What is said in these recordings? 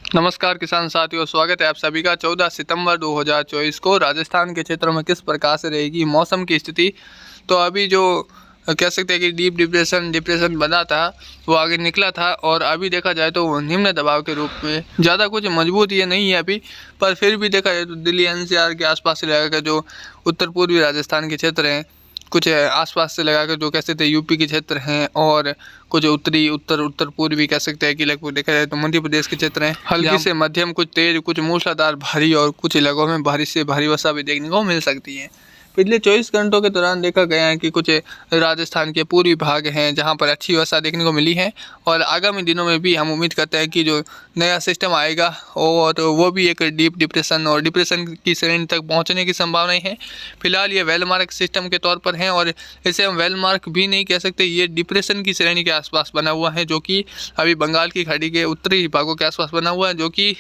नमस्कार किसान साथियों, स्वागत है आप सभी का। 14 सितंबर 2024 को राजस्थान के क्षेत्रों में किस प्रकार से रहेगी मौसम की स्थिति। तो अभी जो कह सकते हैं कि डीप डिप्रेशन बना था वो आगे निकला था और अभी देखा जाए तो वो निम्न दबाव के रूप में ज़्यादा कुछ मजबूत ये नहीं है अभी, पर फिर भी देखा जाए तो दिल्ली एनसीआर के आसपास से लगाकर जो उत्तर पूर्वी राजस्थान के क्षेत्र हैं, कुछ आसपास से लगाकर जो कह सकते हैं यूपी के क्षेत्र हैं, और कुछ उत्तर पूर्वी कह सकते हैं कि लगभग देखा जाए तो मध्य प्रदेश के क्षेत्र हैं। हल्की से मध्यम, कुछ तेज, कुछ मूसलाधार भारी और कुछ इलाकों में भारी से भारी वर्षा भी देखने को मिल सकती है। पिछले 24 घंटों के दौरान देखा गया है कि कुछ राजस्थान के पूर्वी भाग हैं जहां पर अच्छी वर्षा देखने को मिली है, और आगामी दिनों में भी हम उम्मीद करते हैं कि जो नया सिस्टम आएगा और वो भी एक डीप डिप्रेशन और डिप्रेशन की श्रेणी तक पहुंचने की संभावनाएं हैं। फिलहाल ये वेलमार्क सिस्टम के तौर पर हैं और इसे हम वेलमार्क भी नहीं कह सकते, ये डिप्रेशन की श्रेणी के आसपास बना हुआ है, जो कि अभी बंगाल की खाड़ी के उत्तरी भागों के आसपास बना हुआ है, जो कि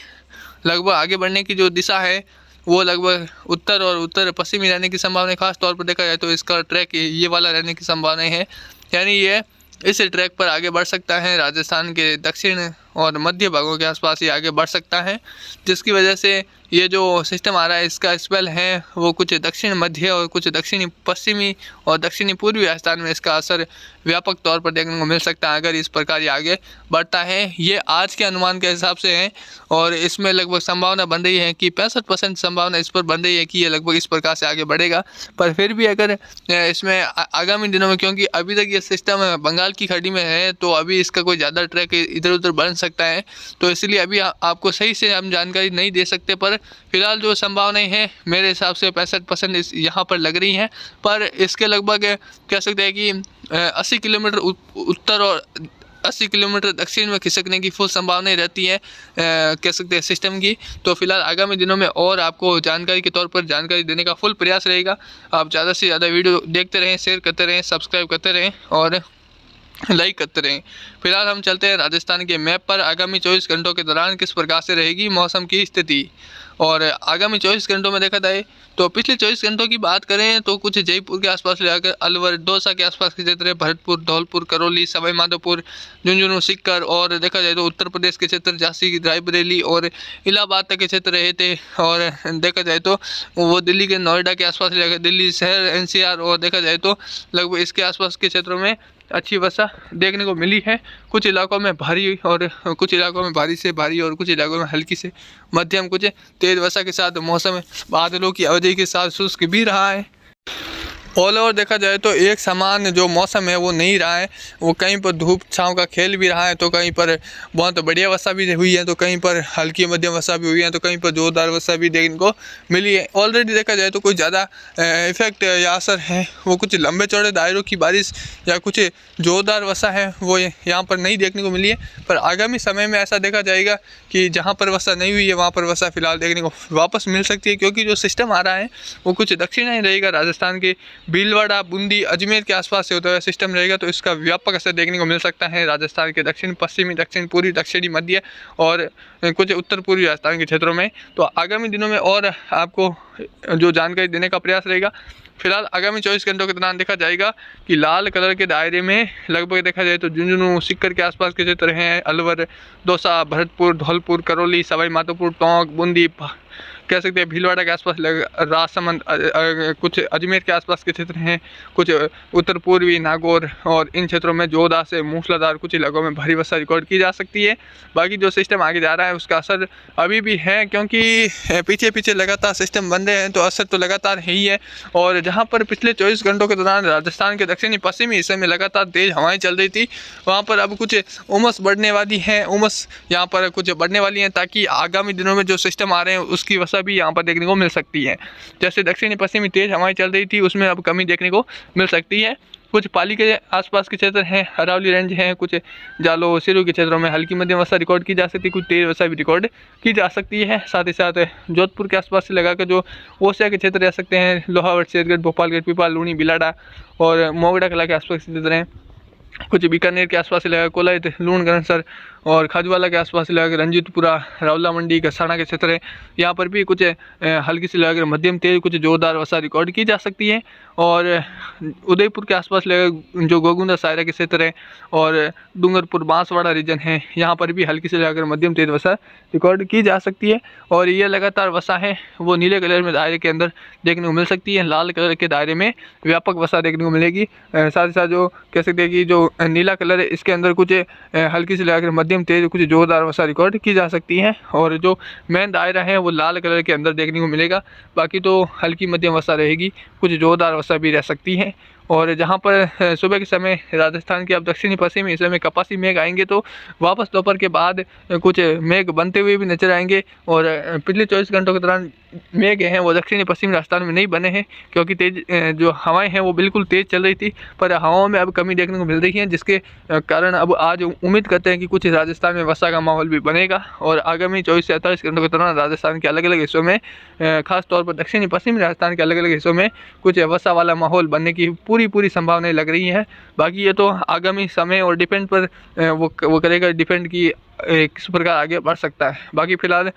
लगभग आगे बढ़ने की जो दिशा है वो लगभग उत्तर और उत्तर पश्चिमी रहने की संभावना है। खास तौर पर देखा जाए तो इसका ट्रैक ये वाला रहने की संभावनाएं है, यानी ये इस ट्रैक पर आगे बढ़ सकता है। राजस्थान के दक्षिण और मध्य भागों के आसपास ये आगे बढ़ सकता है, जिसकी वजह से ये जो सिस्टम आ रहा है इसका स्पेल है वो कुछ दक्षिण मध्य और कुछ दक्षिणी पश्चिमी और दक्षिणी पूर्वी राजस्थान में इसका असर व्यापक तौर पर देखने को मिल सकता है अगर इस प्रकार ये आगे बढ़ता है। ये आज के अनुमान के हिसाब से है और इसमें लगभग संभावना बन रही है कि 65% संभावना इस पर बन रही है कि ये लगभग इस प्रकार से आगे बढ़ेगा। पर फिर भी अगर इसमें आगामी दिनों में, क्योंकि अभी तक ये सिस्टम बंगाल की खाड़ी में है तो अभी इसका कोई ज़्यादा ट्रैक इधर उधर बन सकता है, तो इसलिए अभी आपको सही से हम जानकारी नहीं दे सकते। पर फिलहाल जो संभावनाएं हैं मेरे हिसाब से 65% यहाँ पर लग रही हैं, पर इसके लगभग कह सकते हैं कि 80 किलोमीटर उत्तर और 80 किलोमीटर दक्षिण में खिसकने की फुल संभावनाएं रहती है कह सकते हैं सिस्टम की। तो फिलहाल आगामी दिनों में और आपको जानकारी के तौर पर जानकारी देने का फुल प्रयास रहेगा। आप ज़्यादा से ज़्यादा वीडियो देखते रहें, शेयर करते रहें, सब्सक्राइब करते रहें और लाइक करते रहें। फिलहाल हम चलते हैं राजस्थान के मैप पर। आगामी 24 घंटों के दौरान किस प्रकार से रहेगी मौसम की स्थिति, और आगामी 24 घंटों में देखा जाए तो पिछले 24 घंटों की बात करें तो कुछ जयपुर के आसपास लेकर अलवर, दौसा के आसपास के क्षेत्र, भरतपुर, धौलपुर, करौली, सवाई माधोपुर, झुंझुनू, सीकर, और देखा जाए तो उत्तर प्रदेश के क्षेत्र झांसी, रायबरेली और इलाहाबाद तक के क्षेत्र रहे थे। और देखा जाए तो वो दिल्ली के नोएडा के आसपास लेकर दिल्ली शहर एनसीआर, और देखा जाए तो लगभग इसके आसपास के क्षेत्रों में अच्छी वर्षा देखने को मिली है। कुछ इलाकों में भारी और कुछ इलाकों में भारी से भारी और कुछ इलाकों में हल्की से मध्यम, कुछ तेज वर्षा के साथ मौसम बादलों की अवधि के साथ शुष्क भी रहा है। ऑल ओवर देखा जाए तो एक समान जो मौसम है वो नहीं रहा है, वो कहीं पर धूप छांव का खेल भी रहा है, तो कहीं पर बहुत बढ़िया वर्षा भी हुई है, तो कहीं पर हल्की मध्यम वर्षा भी हुई है, तो कहीं पर जोरदार वर्षा भी देखने को मिली है। ऑलरेडी देखा जाए तो कोई ज़्यादा इफेक्ट या असर है वो कुछ लंबे चौड़े दायरों की बारिश या कुछ जोरदार वर्षा है वो यहाँ पर नहीं देखने को मिली है। पर आगामी समय में ऐसा देखा जाएगा कि जहाँ पर वर्षा नहीं हुई है वहाँ पर वर्षा फिलहाल देखने को वापस मिल सकती है, क्योंकि जो सिस्टम आ रहा है वो कुछ दक्षिण ही रहेगा। राजस्थान के भीलवाड़ा, बूंदी, अजमेर के आसपास से होता हुआ सिस्टम रहेगा, तो इसका व्यापक असर देखने को मिल सकता है राजस्थान के दक्षिण पश्चिमी, दक्षिण पूर्वी, दक्षिणी मध्य और कुछ उत्तर पूर्वी राजस्थान के क्षेत्रों में। तो आगामी दिनों में और आपको जो जानकारी देने का प्रयास रहेगा। फिलहाल आगामी 24 घंटों के दौरान देखा जाएगा कि लाल कलर के दायरे में लगभग देखा जाए तो झुंझुनू, सीकर के आसपास के क्षेत्र हैं, अलवर, दौसा, भरतपुर, धौलपुर, करौली, सवाई माधोपुर, टोंक, बूंदी, कह सकते हैं भीलवाड़ा के आसपास राजसमंद, कुछ अजमेर के आसपास के क्षेत्र हैं, कुछ उत्तर पूर्वी नागौर, और इन क्षेत्रों में जोरदार से मूसलाधार कुछ इलाकों में भारी वर्षा रिकॉर्ड की जा सकती है। बाकी जो सिस्टम आगे जा रहा है उसका असर अभी भी है, क्योंकि पीछे पीछे लगातार सिस्टम बन रहे हैं, तो असर तो लगातार है ही है। और जहाँ पर पिछले 24 घंटों के दौरान राजस्थान के दक्षिणी पश्चिमी हिस्से में लगातार तेज हवाएं चल रही थी, वहाँ पर अब कुछ उमस बढ़ने वाली है, उमस यहाँ पर कुछ बढ़ने वाली है, ताकि आगामी दिनों में जो सिस्टम आ रहे हैं उसकी वर्षा भी यहाँ पर देखने को मिल सकती है। जैसे दक्षिणी पश्चिमी तेज हवाएं चल रही थी उसमें अब कमी देखने को मिल सकती है। कुछ पाली के आसपास के क्षेत्र हैं, अरावली रेंज हैं, कुछ जालो, सिरू के क्षेत्रों में हल्की मध्यम वर्षा रिकॉर्ड की जा सकती है, कुछ तेज वर्षा भी रिकॉर्ड की जा सकती है। साथ ही साथ जोधपुर के आसपास से लगाकर जो ओसिया के क्षेत्र रह सकते हैं, लोहावट, शेरगढ़, भोपालगढ़, पीपल, लूनी, बिलाड़ा और मोगड़ा कला के आसपास के क्षेत्र हैं। कुछ बीकानेर के आसपास से लगा कोलायत, लूणगढ़सर और खाजूवाला के आसपास लगाकर रंजीतपुरा, रावला मंडी, गसाना के क्षेत्र है, यहाँ पर भी कुछ हल्की से लगाकर मध्यम तेज कुछ जोरदार वर्षा रिकॉर्ड की जा सकती है। और उदयपुर के आसपास लगा जो गोगुंदा सायरा के क्षेत्र है और डूंगरपुर बांसवाड़ा रीजन है, यहाँ पर भी हल्की से लगाकर मध्यम तेज वर्षा रिकॉर्ड की जा सकती है। और ये लगातार वर्षा है वो नीले कलर में दायरे के अंदर देखने को मिल सकती है, लाल कलर के दायरे में व्यापक वर्षा देखने को मिलेगी। साथ ही साथ जो कह सकते हैं कि जो नीला कलर है इसके अंदर कुछ हल्की से लगाकर मध्यम तेज कुछ जोरदार वर्षा रिकॉर्ड की जा सकती है। और जो मेन दायरा है वो लाल कलर के अंदर देखने को मिलेगा, बाकी तो हल्की मध्यम वर्षा रहेगी, कुछ जोरदार वर्षा भी रह सकती है। और जहाँ पर सुबह के समय राजस्थान के अब दक्षिणी पश्चिमी हिस्से में कपासी मेघ आएंगे तो वापस दोपहर के बाद कुछ मेघ बनते हुए भी नजर आएंगे। और पिछले 24 घंटों के दौरान मेघ हैं वो दक्षिणी पश्चिमी राजस्थान में नहीं बने हैं, क्योंकि तेज जो हवाएं हैं वो बिल्कुल तेज़ चल रही थी, पर हवाओं में अब कमी देखने को मिल रही है, जिसके कारण अब आज उम्मीद करते हैं कि कुछ राजस्थान में वर्षा का माहौल भी बनेगा। और आगामी 24 से 48 घंटों के दौरान राजस्थान के अलग अलग हिस्सों में, खासतौर पर दक्षिणी पश्चिमी राजस्थान के अलग अलग हिस्सों में कुछ वर्षा वाला माहौल बनने की पूरी संभावनाएं लग रही हैं। बाकी ये तो आगामी समय और डिपेंड पर वो करेगा, डिपेंड की किस प्रकार आगे बढ़ सकता है। बाकी फिलहाल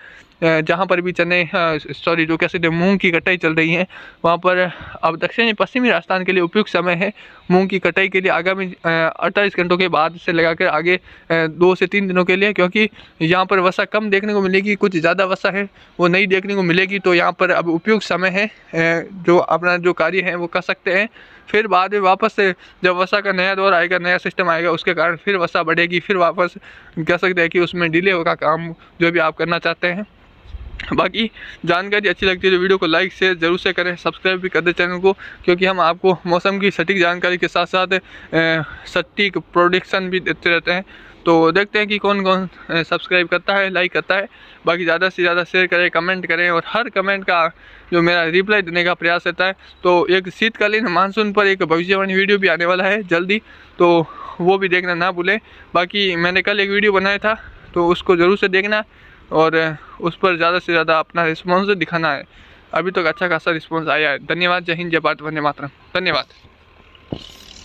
जहाँ पर भी जो कह सकते मूंग की कटाई चल रही है वहाँ पर अब दक्षिणी पश्चिमी राजस्थान के लिए उपयुक्त समय है मूंग की कटाई के लिए, आगामी 48 घंटों के बाद से लगाकर आगे 2 से 3 दिनों के लिए, क्योंकि यहाँ पर वर्षा कम देखने को मिलेगी, कुछ ज़्यादा वर्षा है वो नहीं देखने को मिलेगी। तो यहाँ पर अब उपयुक्त समय है, जो अपना जो कार्य है वो कर सकते हैं। फिर बाद में वापस से जब वर्षा का नया दौर आएगा, नया सिस्टम आएगा, उसके कारण फिर वर्षा बढ़ेगी, फिर वापस कह सकते हैं कि उसमें डिले होगा काम जो भी आप करना चाहते हैं। बाकी जानकारी अच्छी लगती है तो वीडियो को लाइक शेयर जरूर से करें, सब्सक्राइब भी कर दें चैनल को, क्योंकि हम आपको मौसम की सटीक जानकारी के साथ साथ सटीक प्रोडिक्शन भी देते रहते हैं। तो देखते हैं कि कौन कौन सब्सक्राइब करता है, लाइक करता है। बाकी ज़्यादा से ज़्यादा शेयर करें, कमेंट करें, और हर कमेंट का जो मेरा रिप्लाई देने का प्रयास रहता है। तो एक शीतकालीन मानसून पर एक भविष्यवाणी वीडियो भी आने वाला है जल्दी, तो वो भी देखना ना भूलें। बाकी मैंने कल एक वीडियो बनाया था तो उसको ज़रूर से देखना और उस पर ज़्यादा से ज़्यादा अपना रिस्पॉन्स दिखाना है। अभी तक अच्छा खासा रिस्पॉन्स आया है। धन्यवाद। जय हिंद, जय भारत, वंदे मातरम। धन्यवाद।